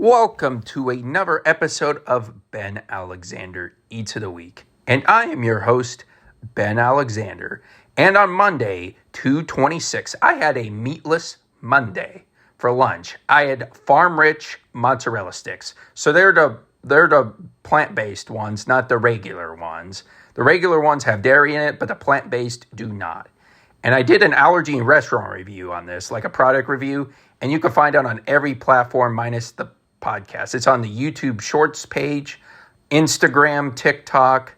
Welcome to another episode of Ben Alexander Eats of the Week. And I am your host, Ben Alexander. And on Monday, 2/26, I had a meatless Monday for lunch. I had farm-rich mozzarella sticks. So they're the plant-based ones, not the regular ones. The regular ones have dairy in it, but the plant-based do not. And I did an allergy and restaurant review on this, like a product review, and you can find it on every platform minus the podcast. It's on the YouTube Shorts page, Instagram, TikTok,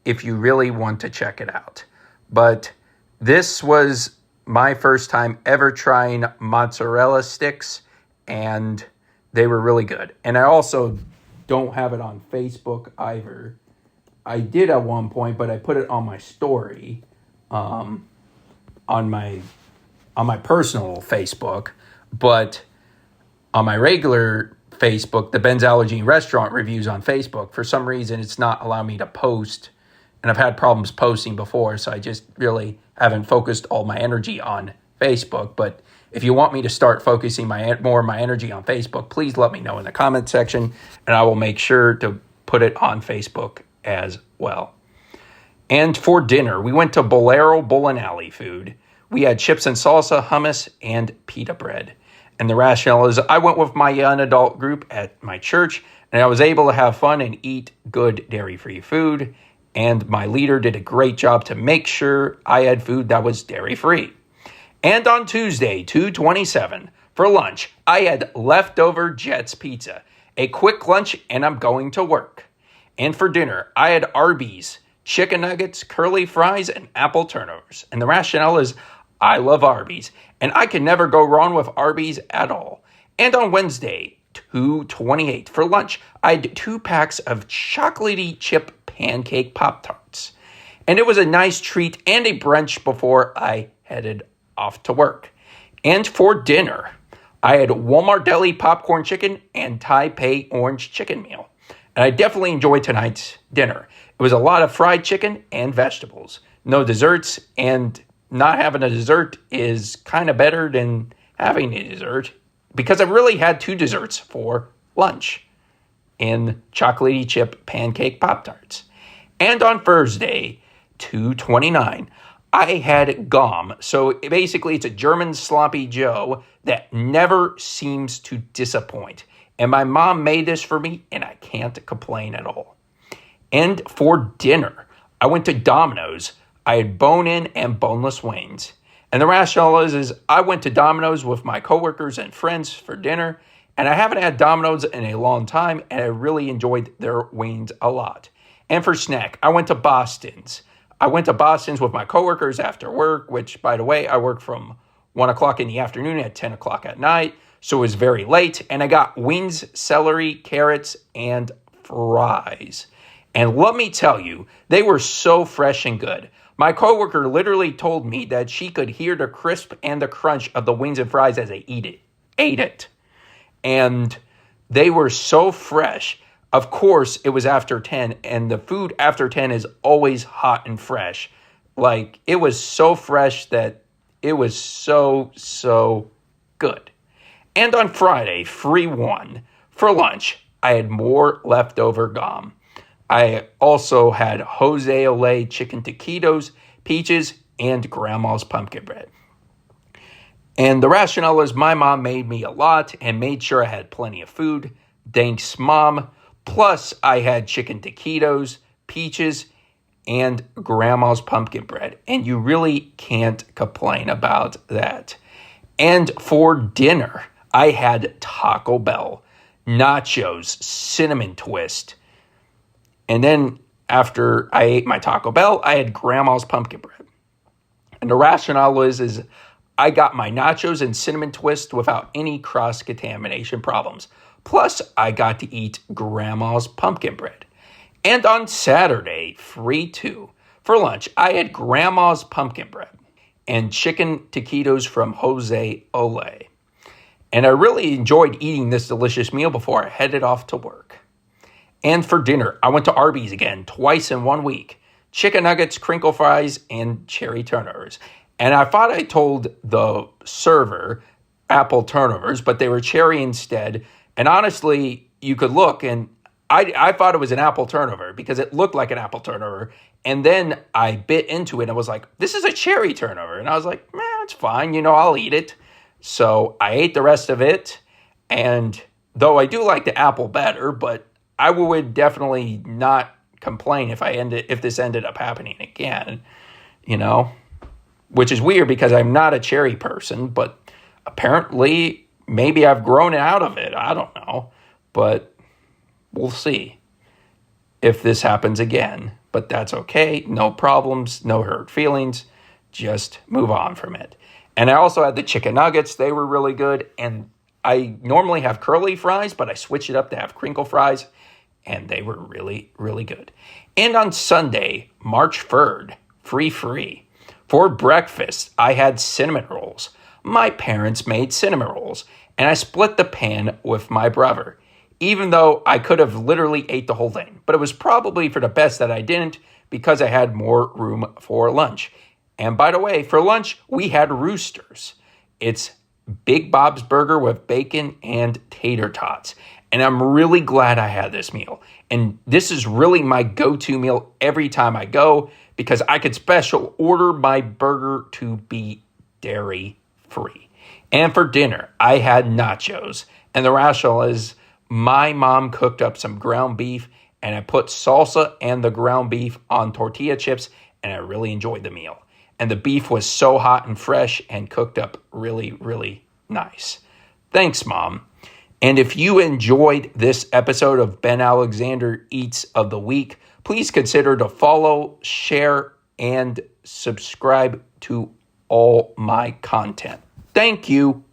if you really want to check it out. But this was my first time ever trying mozzarella sticks, and they were really good. And I also don't have it on Facebook either. I did at one point, but I put it on my story, on my personal Facebook, but on my regular Facebook, the Ben's Allergy Restaurant Reviews on Facebook, for some reason it's not allowing me to post, and I've had problems posting before, so I just really haven't focused all my energy on Facebook. But if you want me to start focusing more of my energy on Facebook, please let me know in the comment section, and I will make sure to put it on Facebook as well. And for dinner, we went to Bolero Alley Food. We had chips and salsa, hummus, and pita bread. And the rationale is I went with my young adult group at my church, and I was able to have fun and eat good dairy-free food. And my leader did a great job to make sure I had food that was dairy-free. And on Tuesday, 2/27, for lunch, I had leftover Jets pizza, a quick lunch, and I'm going to work. And for dinner, I had Arby's, chicken nuggets, curly fries, and apple turnovers. And the rationale is I love Arby's, and I can never go wrong with Arby's at all. And on Wednesday, 2/28, for lunch, I had 2 packs of chocolatey chip pancake Pop-Tarts. And it was a nice treat and a brunch before I headed off to work. And for dinner, I had Walmart Deli popcorn chicken and Taipei orange chicken meal. And I definitely enjoyed tonight's dinner. It was a lot of fried chicken and vegetables. No desserts, and not having a dessert is kind of better than having a dessert, because I really had 2 desserts for lunch in chocolatey chip pancake Pop-Tarts. And on Thursday, 2/29, I had Gom. So basically it's a German sloppy Joe that never seems to disappoint. And my mom made this for me, and I can't complain at all. And for dinner, I went to Domino's. I had bone-in and boneless wings. And the rationale is I went to Domino's with my coworkers and friends for dinner, and I haven't had Domino's in a long time, and I really enjoyed their wings a lot. And for snack, I went to Boston's. I went to Boston's with my coworkers after work, which, by the way, I work from 1 o'clock in the afternoon at 10 o'clock at night, so it was very late, and I got wings, celery, carrots, and fries. And let me tell you, they were so fresh and good. My coworker literally told me that she could hear the crisp and the crunch of the wings and fries as I ate it. And they were so fresh. Of course, it was after 10, and the food after 10 is always hot and fresh. Like, it was so fresh that it was so good. And on Friday, free one, for lunch, I had more leftover Gom. I also had Jose Olay chicken taquitos, peaches, and grandma's pumpkin bread. And the rationale is my mom made me a lot and made sure I had plenty of food. Thanks, Mom. Plus, I had chicken taquitos, peaches, and grandma's pumpkin bread. And you really can't complain about that. And for dinner, I had Taco Bell, nachos, cinnamon twist. And then after I ate my Taco Bell, I had grandma's pumpkin bread. And the rationale is I got my nachos and cinnamon twist without any cross-contamination problems. Plus, I got to eat grandma's pumpkin bread. And on Saturday, free 2, for lunch, I had grandma's pumpkin bread and chicken taquitos from Jose Olay. And I really enjoyed eating this delicious meal before I headed off to work. And for dinner, I went to Arby's again twice in 1 week. Chicken nuggets, crinkle fries, and cherry turnovers. And I thought I told the server apple turnovers, but they were cherry instead. And honestly, you could look, and I thought it was an apple turnover because it looked like an apple turnover. And then I bit into it and was like, this is a cherry turnover. And I was like, man, it's fine. I'll eat it. So I ate the rest of it. And though I do like the apple better, but I would definitely not complain if this ended up happening again, which is weird because I'm not a cherry person, but apparently maybe I've grown out of it. I don't know, but we'll see if this happens again, but that's okay. No problems, no hurt feelings, just move on from it. And I also had the chicken nuggets. They were really good. And I normally have curly fries, but I switched it up to have crinkle fries, and they were really, really good. And on Sunday, March 3rd, free, for breakfast, I had cinnamon rolls. My parents made cinnamon rolls, and I split the pan with my brother, even though I could have literally ate the whole thing. But it was probably for the best that I didn't because I had more room for lunch. And by the way, for lunch, we had Roosters. It's Big Bob's Burger with bacon and tater tots. And I'm really glad I had this meal. And this is really my go-to meal every time I go because I could special order my burger to be dairy-free. And for dinner, I had nachos. And the rationale is my mom cooked up some ground beef and I put salsa and the ground beef on tortilla chips and I really enjoyed the meal. And the beef was so hot and fresh and cooked up really, really nice. Thanks, Mom. And if you enjoyed this episode of Ben Alexander Eats of the Week, please consider to follow, share, and subscribe to all my content. Thank you.